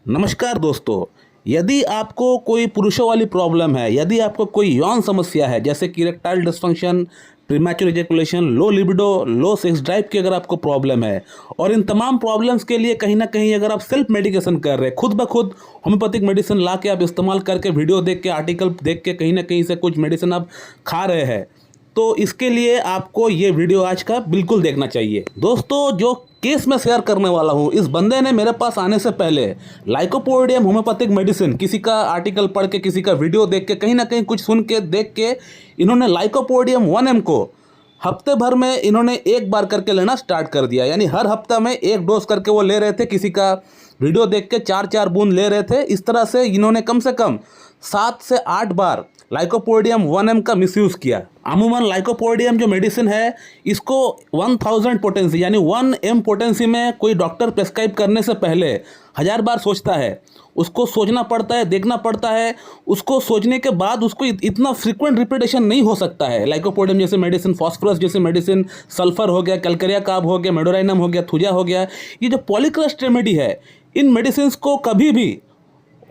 नमस्कार दोस्तों। यदि आपको कोई पुरुषों वाली प्रॉब्लम है, यदि आपको कोई यौन समस्या है जैसे कि erectile dysfunction, premature ejaculation, low libido, low sex drive की अगर आपको प्रॉब्लम है और इन तमाम प्रॉब्लम्स के लिए कहीं ना कहीं अगर आप सेल्फ मेडिकेशन कर रहे हैं, खुद ब खुद होम्योपैथिक मेडिसिन ला के आप इस्तेमाल करके, वीडियो देख के, आर्टिकल देख के कहीं ना कहीं से कुछ मेडिसिन आप खा रहे हैं, तो इसके लिए आपको ये वीडियो आज का बिल्कुल देखना चाहिए। दोस्तों, जो केस मैं शेयर करने वाला हूँ, इस बंदे ने मेरे पास आने से पहले लाइकोपोडियम होम्योपैथिक मेडिसिन, किसी का आर्टिकल पढ़ के, किसी का वीडियो देख के, कहीं ना कहीं कुछ सुन के, देख के, इन्होंने लाइकोपोडियम 1M को हफ्ते भर में इन्होंने एक बार करके लेना स्टार्ट कर दिया। यानी हर हफ्ता में एक डोज करके वो ले रहे थे, किसी का वीडियो देख के 4-4 बूंद ले रहे थे। इस तरह से इन्होंने कम से कम 7 से 8 बार लाइकोपोडियम 1M का मिसयूज़ किया। अमूमन लाइकोपोडियम जो मेडिसिन है, इसको 1000 पोटेंसी यानी 1M पोटेंसी में कोई डॉक्टर प्रेस्क्राइब करने से पहले 1000 बार सोचता है। उसको सोचना पड़ता है, देखना पड़ता है। उसको सोचने के बाद उसको इतना फ्रीक्वेंट रिपीटेशन नहीं हो सकता है। लाइकोपोडियम जैसे मेडिसिन, फॉस्फोरस जैसे मेडिसिन, सल्फर हो गया, कैलकेरिया कार्ब हो गया, मेडोराइनम हो गया, थुजा हो गया, ये जो पॉलीक्रस्ट रेमेडी है, इन मेडिसिन को कभी भी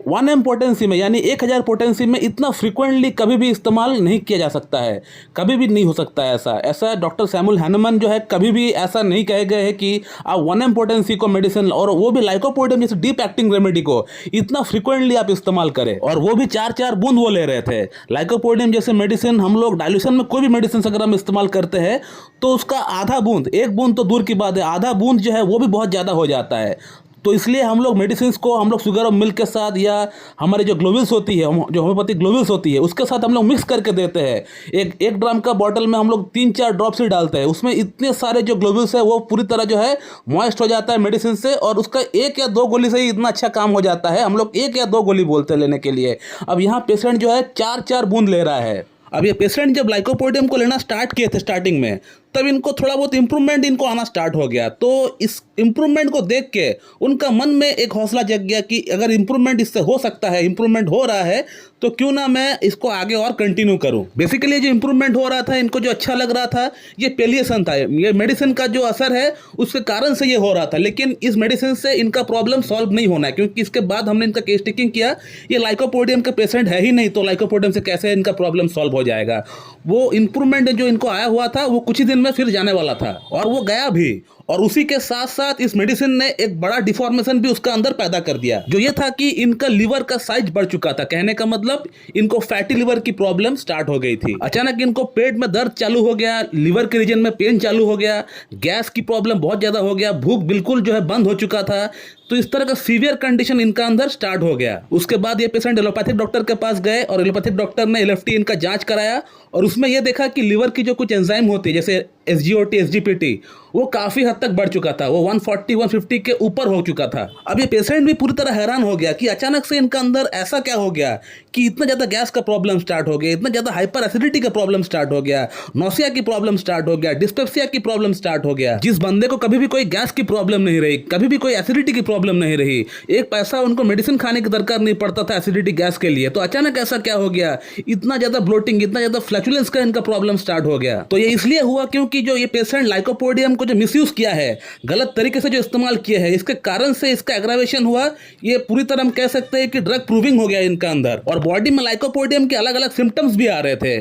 1M पोटेंसी में यानी 1000 पोटेंसी में इतना फ्रीक्वेंटली कभी भी इस्तेमाल नहीं किया जा सकता है। कभी भी नहीं हो सकता है ऐसा डॉक्टर सैमुअल हैनमन जो है, कभी भी ऐसा नहीं कहे गए हैं कि आप 1M पोटेंसी को मेडिसिन, और वो भी लाइकोपोडियम जैसे डीप एक्टिंग रेमेडी को इतना फ्रीक्वेंटली आप इस्तेमाल करें। और वो भी 4-4 बूंद वो ले रहे थे। लाइकोपोडियम जैसे मेडिसिन हम लोग डाइल्यूशन में कोई भी मेडिसिन अगर हम इस्तेमाल करते हैं तो उसका आधा बूंद, 1 बूंद तो दूर की बात है, आधा बूंद जो है वो भी बहुत ज़्यादा हो जाता है। तो इसलिए हम लोग मेडिसिन को हम लोग शुगर और मिल्क के साथ, या हमारे जो ग्लोबल्स होती है, जो होम्योपैथिक ग्लोबल्स होती है, उसके साथ हम लोग मिक्स करके देते हैं। एक ड्राम का बॉटल में हम लोग 3-4 ड्रॉप्स ही डालते हैं। उसमें इतने सारे जो ग्लोबल्स है वो पूरी तरह जो है मॉइस्ट हो जाता है मेडिसिन से, और उसका 1 या 2 गोली से ही इतना अच्छा काम हो जाता है। हम लोग 1 या 2 गोली बोलते हैं लेने के लिए। अब यहाँ पेशेंट जो है 4-4 बूंद ले रहा है। अब ये पेशेंट जब लाइकोपोडियम को लेना स्टार्ट किए थे स्टार्टिंग में, तब इनको थोड़ा बहुत इंप्रूवमेंट इनको आना स्टार्ट हो गया। तो इस इंप्रूवमेंट को देख के उनका मन में एक हौसला जग गया कि अगर इंप्रूवमेंट इससे हो सकता है, इंप्रूवमेंट हो रहा है, तो क्यों ना मैं इसको आगे और कंटिन्यू करूं। बेसिकली जो इंप्रूवमेंट हो रहा था, इनको जो अच्छा लग रहा था, ये पेलिएशन था। ये मेडिसिन का जो असर है उसके कारण से ये हो रहा था। लेकिन इस मेडिसिन से इनका प्रॉब्लम सॉल्व नहीं होना है, क्योंकि इसके बाद हमने इनका केस टेकिंग किया, ये लाइकोपोडियम का पेशेंट है ही नहीं, तो लाइकोपोडियम से कैसे इनका प्रॉब्लम सॉल्व हो जाएगा। वो इंप्रूवमेंट जो इनको आया हुआ था वो कुछ ही दिन में फिर जाने वाला था, और वो गया भी। और उसी के साथ साथ इस मेडिसिन ने एक बड़ा डिफॉर्मेशन भी उसका अंदर पैदा कर दिया, जो ये था कि इनका लीवर का साइज बढ़ चुका था। कहने का मतलब इनको फैटी लिवर की प्रॉब्लम स्टार्ट हो गई थी। अचानक इनको पेट में दर्द चालू हो गया, लिवर के रीजन में पेन चालू हो गया, गैस की प्रॉब्लम बहुत ज्यादा हो गया, भूख बिल्कुल जो है बंद हो चुका था। तो इस तरह का सीवियर कंडीशन इनका अंदर स्टार्ट हो गया। उसके बाद ये पेशेंट एलोपैथिक डॉक्टर के पास गए, और एलोपैथिक डॉक्टर ने LFT इनका जांच कराया, और उसमें यह देखा कि लीवर की जो कुछ एंजाइम होती है जैसे SGOT, SGPT, वो काफी हद तक बढ़ चुका था। वो 140-150 के ऊपर हो चुका था। अब ये पेशेंट भी पूरी तरह हैरान हो गया कि अचानक से इनका अंदर ऐसा क्या हो गया कि इतना ज्यादा गैस का प्रॉब्लम स्टार्ट हो गया, इतना ज्यादा हाइपर एसिडिटी का प्रॉब्लम स्टार्ट हो गया, नौसिया की प्रॉब्लम स्टार्ट हो गया, डिस्पेप्सिया की प्रॉब्लम स्टार्ट हो गया। जिस बंदे को कभी भी कोई गैस की प्रॉब्लम नहीं रही, कभी भी कोई एसिडिटी की प्रॉब्लम नहीं रही, एक पैसा उनको मेडिसिन खाने की दरकार नहीं पड़ता था एसिडिटी गैस के लिए, तो अचानक ऐसा क्या हो गया, इतना ज्यादा ब्लोटिंग, इतना ज्यादा फ्लैचुलेंस का इनका प्रॉब्लम स्टार्ट हो गया। तो ये इसलिए हुआ क्योंकि जो ये पेशेंट लाइकोपोडियम को जो मिसयूज किया है, गलत तरीके से जो इस्तेमाल किया है, इसके कारण से इसका एग्रावेशन हुआ। ये पूरी तरह हम कह सकते हैं कि ड्रग प्रूविंग हो गया इनका अंदर, और बॉडी में लाइकोपोडियम के अलग अलग सिम्टम्स भी आ रहे थे।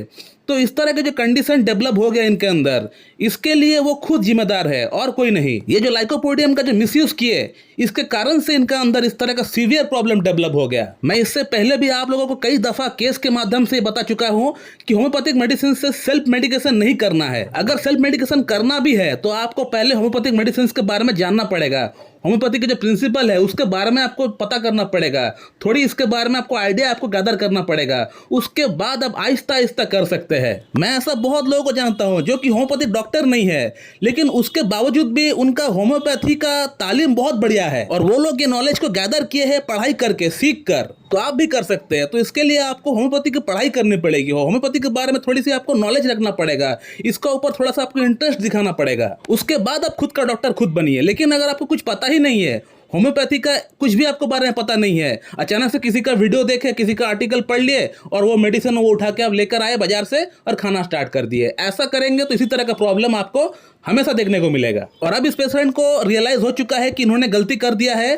तो इस तरह के जो कंडीशन डेवलप हो गया इनके अंदर, इसके लिए वो खुद जिम्मेदार है और कोई नहीं। ये जो लाइकोपोडियम का जो मिसयूज किए, इसके कारण से इनका अंदर इस तरह का सीवियर प्रॉब्लम डेवलप हो गया। मैं इससे पहले भी आप लोगों को कई दफा केस के माध्यम से बता चुका हूं कि होम्योपैथिक मेडिसिन से सेल्फ मेडिकेशन नहीं करना है। अगर सेल्फ मेडिकेशन करना भी है तो आपको पहले होम्योपैथिक मेडिसिन के बारे में जानना पड़ेगा। होम्योपैथी के जो प्रिंसिपल है उसके बारे में आपको पता करना पड़ेगा, थोड़ी इसके बारे में आपको आइडिया आपको गैदर करना पड़ेगा। उसके बाद आप आहिस्ता आहिस्ता कर सकते हैं। मैं ऐसा बहुत लोगों को जानता हूं जो कि होम्योपैथिक डॉक्टर नहीं है, लेकिन उसके बावजूद भी उनका होम्योपैथी का तालीम बहुत बढ़िया है, और वो लोग ये नॉलेज को गैदर किए हैं पढ़ाई करके, सीख कर। तो आप भी कर सकते हैं। तो इसके लिए आपको होम्योपैथी की पढ़ाई करनी पड़ेगी, होम्योपैथी के बारे में थोड़ी सी आपको नॉलेज रखना पड़ेगा, इसका ऊपर थोड़ा सा आपको इंटरेस्ट दिखाना पड़ेगा। उसके बाद आप खुद का डॉक्टर खुद बनिए। लेकिन अगर आपको कुछ पता ही नहीं है, होम्योपैथी का कुछ भी आपको बारे में पता नहीं है, अचानक से किसी का वीडियो देखे, किसी का आर्टिकल पढ़ लिए, और वो मेडिसिन वो उठा के आप लेकर आए बाजार से और खाना स्टार्ट कर दिए, ऐसा करेंगे तो इसी तरह का प्रॉब्लम आपको हमेशा देखने को मिलेगा। और अब इस पेशेंट को रियलाइज हो चुका है कि इन्होंने गलती कर दिया है,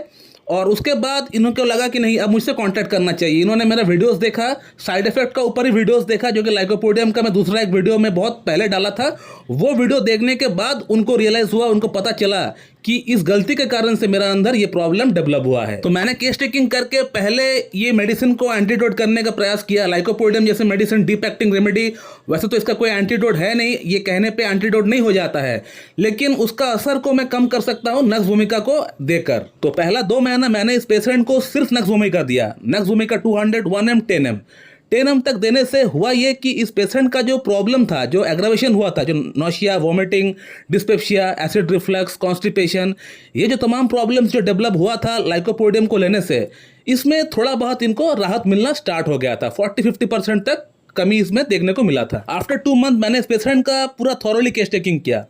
और उसके बाद इनको लगा कि नहीं अब मुझसे कांटेक्ट करना चाहिए। इन्होंने मेरा वीडियोस देखा, साइड इफेक्ट का ऊपर ही वीडियोस देखा जो कि लाइकोपोडियम का मैं दूसरा एक वीडियो में बहुत पहले डाला था। वो वीडियो देखने के बाद उनको रियलाइज हुआ, उनको पता चला कि इस गलती के कारण से मेरा अंदर ये प्रॉब्लम डेवलप हुआ है। तो मैंने केस टेकिंग करके पहले ये मेडिसिन को एंटीडोट करने का प्रयास किया। लाइकोपोडियम जैसे मेडिसिन डीप एक्टिंग रेमेडी, वैसे तो इसका कोई एंटीडोट है नहीं, ये कहने पे एंटीडोट नहीं हो जाता है, लेकिन उसका असर को मैं कम कर सकता हूँ नक्स भूमिका को देकर। तो पहला 2 महीना मैंने इस पेशेंट को सिर्फ नक्स भूमिका दिया। नक्स भूमिका 200, 1M, 10M तक देने से हुआ ये कि इस पेशेंट का जो प्रॉब्लम था, जो एग्रावेशन हुआ था, जो nausea, vomiting, dyspepsia, acid reflux, constipation, ये जो तमाम प्रॉब्लम्स जो डेवलप हुआ था लाइकोपोडियम को लेने से, इसमें थोड़ा बहुत इनको राहत मिलना स्टार्ट हो गया था। 40-50% तक कमी इसमें देखने को मिला था। आफ्टर 2 मंथ मैंने इस पेशेंट का पूरा थॉरोली केस टेकिंग किया।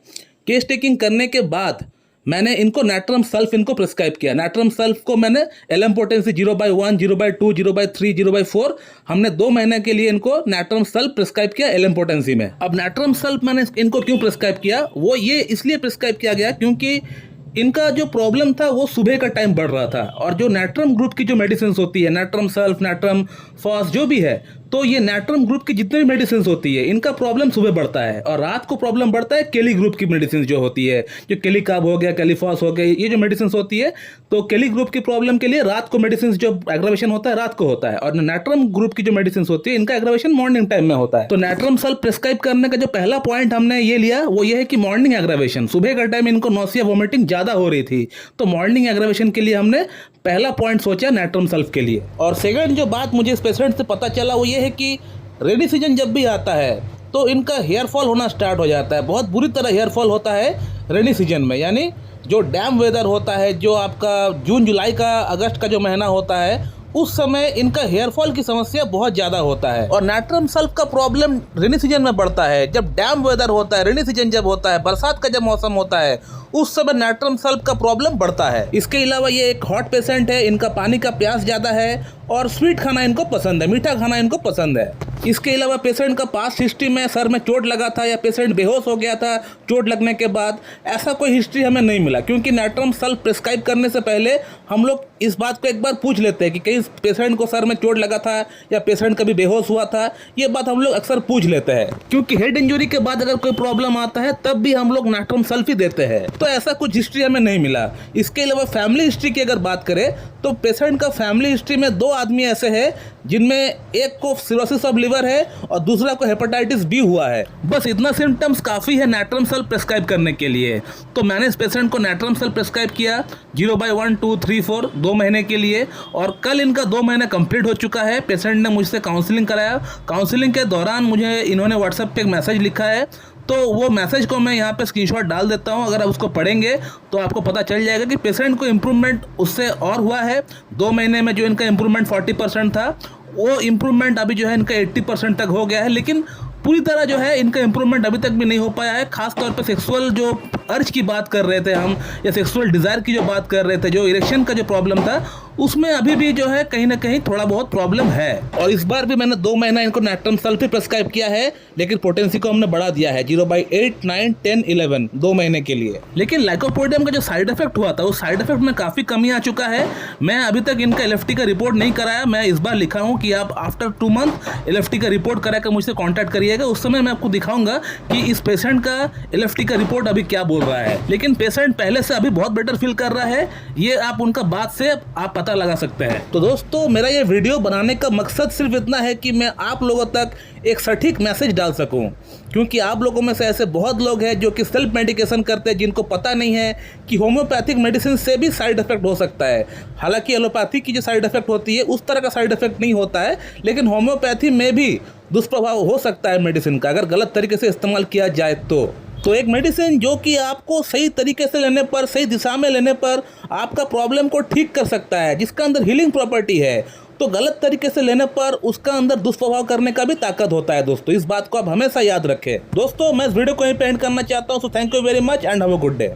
केस टेकिंग करने के बाद मैंने इनको नैट्रम सल्फ इनको प्रिस्क्राइब किया। नैट्रम सल्फ को मैंने LM पोटेंसी 0/1, 0/2, 0/3, 0/4, हमने 2 महीने के लिए इनको नैट्रम सल्फ प्रिस्क्राइब किया LM पोटेंसी में। अब नैट्रम सल्फ मैंने इनको क्यों प्रिस्क्राइब किया, वो ये इसलिए प्रिस्क्राइब किया गया क्योंकि इनका जो प्रॉब्लम था वो सुबह का टाइम बढ़ रहा था, और जो नैट्रम ग्रुप की जो मेडिसिन होती है, नैट्रम सल्फ, नैट्रम फॉस, जो भी है, तो ये नैट्रम ग्रुप की जितनी भी मेडिसिन होती है, इनका प्रॉब्लम सुबह बढ़ता है और रात को प्रॉब्लम बढ़ता है केली ग्रुप की मेडिसिन जो होती है, जो केलिकाब हो गया, केलिफॉस हो गया, ये जो मेडिसिन होती है, तो केली ग्रुप की प्रॉब्लम के लिए रात को मेडिसिन जो एग्रावेशन होता है रात को होता है, और नैट्रम ग्रुप की जो मेडिसिन होती है इनका एग्रावेशन मॉर्निंग टाइम में होता है। तो नैट्रम सल्फ प्रिस्क्राइब करने का जो पहला पॉइंट हमने ये लिया वो ये है कि मॉर्निंग एग्रावेशन, सुबह का टाइम इनको नोसिया, वोमिटिंग ज़्यादा हो रही थी, तो मॉर्निंग एग्रावेशन के लिए हमने पहला पॉइंट सोचा नैट्रम सल्फ के लिए। और सेकंड जो बात मुझे इस पेशेंट से पता चला वो ये है कि रेनी सीजन जब भी आता है तो इनका हेयर फॉल होना स्टार्ट हो जाता है। बहुत बुरी तरह हेयर फॉल होता है रेनी सीजन में, यानी जो डैम वेदर होता है, जो आपका जून जुलाई का अगस्त का जो महीना होता है, उस समय इनका हेयर फॉल की समस्या बहुत ज़्यादा होता है। और नैट्रम सल्फ का प्रॉब्लम रेनी सीजन में बढ़ता है, जब डैम वेदर होता है, रेनी सीजन जब होता है, बरसात का जब मौसम होता है, उस समय नैट्रम सल्फ का प्रॉब्लम बढ़ता है। इसके अलावा ये एक हॉट पेशेंट है, इनका पानी का प्यास ज़्यादा है और स्वीट खाना इनको पसंद है, मीठा खाना इनको पसंद है। इसके अलावा पेशेंट का पास्ट हिस्ट्री में सर में चोट लगा था या पेशेंट बेहोश हो गया था चोट लगने के बाद, ऐसा कोई हिस्ट्री हमें नहीं मिला, क्योंकि नैट्रम सल्फ प्रिस्क्राइब करने से पहले हम लोग इस बात को एक बार पूछ लेते हैं कि कहीं पेशेंट को सर में चोट लगा था या पेशेंट कभी बेहोश हुआ था। ये बात हम लोग अक्सर पूछ लेते हैं, क्योंकि हेड इंजरी के बाद अगर कोई प्रॉब्लम आता है तब भी हम लोग नैट्रम सल्फ ही देते हैं। तो ऐसा कुछ हिस्ट्री हमें नहीं मिला। इसके अलावा फैमिली हिस्ट्री की अगर बात करें तो पेशेंट का फैमिली हिस्ट्री में 2 आदमी ऐसे हैं जिनमें एक को सिरोसिस ऑफ लिवर है और दूसरा को हेपेटाइटिस बी हुआ है। बस इतना सिम्टम्स काफ़ी है नैट्रम सल्फ प्रिस्क्राइब करने के लिए। तो मैंने इस पेशेंट को नैट्रम सल्फ प्रिस्क्राइब किया 0/1, 2, 3, 4 2 महीने के लिए, और कल इनका 2 महीना कंप्लीट हो चुका है। पेशेंट ने मुझसे काउंसलिंग कराया। काउंसलिंग के दौरान मुझे इन्होंने व्हाट्सएप पे एक मैसेज लिखा है, तो वो मैसेज को मैं यहाँ पे स्क्रीनशॉट डाल देता हूँ। अगर आप उसको पढ़ेंगे तो आपको पता चल जाएगा कि पेशेंट को इम्प्रूवमेंट उससे और हुआ है। 2 महीने में जो इनका इम्प्रूवमेंट 40% था, वो इम्प्रूवमेंट अभी जो है इनका 80% तक हो गया है, लेकिन पूरी तरह जो है इनका इम्प्रूवमेंट अभी तक भी नहीं हो पाया है। खास तौर पे सेक्सुअल जो अर्ज की बात कर रहे थे हम, या सेक्सुअल डिज़ायर की जो बात कर रहे थे, जो इरेक्शन का जो प्रॉब्लम था, उसमें अभी भी जो है कहीं ना कहीं थोड़ा बहुत प्रॉब्लम है। और इस बार भी मैंने 2 महीना इनको नैट्रम सल्फ ही प्रिस्क्राइब किया है, लेकिन पोटेंसी को हमने बढ़ा दिया है 0/8, 9, 10, 11 2 महीने के लिए। लेकिन लाइकोपोडियम का जो साइड इफेक्ट हुआ था उस साइड इफेक्ट में काफ़ी कमी आ चुका है। मैं अभी तक इनका LFT का रिपोर्ट नहीं कराया। मैं इस बार लिखा हूँ कि आप आफ्टर 2 मंथ LFT का रिपोर्ट करा कर मुझसे कॉन्टैक्ट करिएगा। उस समय मैं आपको दिखाऊंगा कि इस पेशेंट का LFT का रिपोर्ट अभी क्या बोल रहा है। लेकिन पेशेंट पहले से अभी बहुत बेटर फील कर रहा है, ये आप उनका बात से आप पता लगा सकते हैं। तो दोस्तों, मेरा ये वीडियो बनाने का मकसद सिर्फ इतना है कि मैं आप लोगों तक एक सटीक मैसेज डाल सकूं, क्योंकि आप लोगों में से ऐसे बहुत लोग हैं जो कि सेल्फ मेडिकेशन करते हैं, जिनको पता नहीं है कि होम्योपैथिक मेडिसिन से भी साइड इफेक्ट हो सकता है। हालांकि एलोपैथी की जो साइड इफेक्ट होती है उस तरह का साइड इफेक्ट नहीं होता है, लेकिन होम्योपैथी में भी दुष्प्रभाव हो सकता है मेडिसिन का, अगर गलत तरीके से इस्तेमाल किया जाए तो एक मेडिसिन जो कि आपको सही तरीके से लेने पर, सही दिशा में लेने पर आपका प्रॉब्लम को ठीक कर सकता है, जिसका अंदर हीलिंग प्रॉपर्टी है, तो गलत तरीके से लेने पर उसका अंदर दुष्प्रभाव करने का भी ताकत होता है। दोस्तों, इस बात को आप हमेशा याद रखें। दोस्तों, मैं इस वीडियो को यहीं पे एंड करना चाहता हूँ। So thank you very much and have a good day.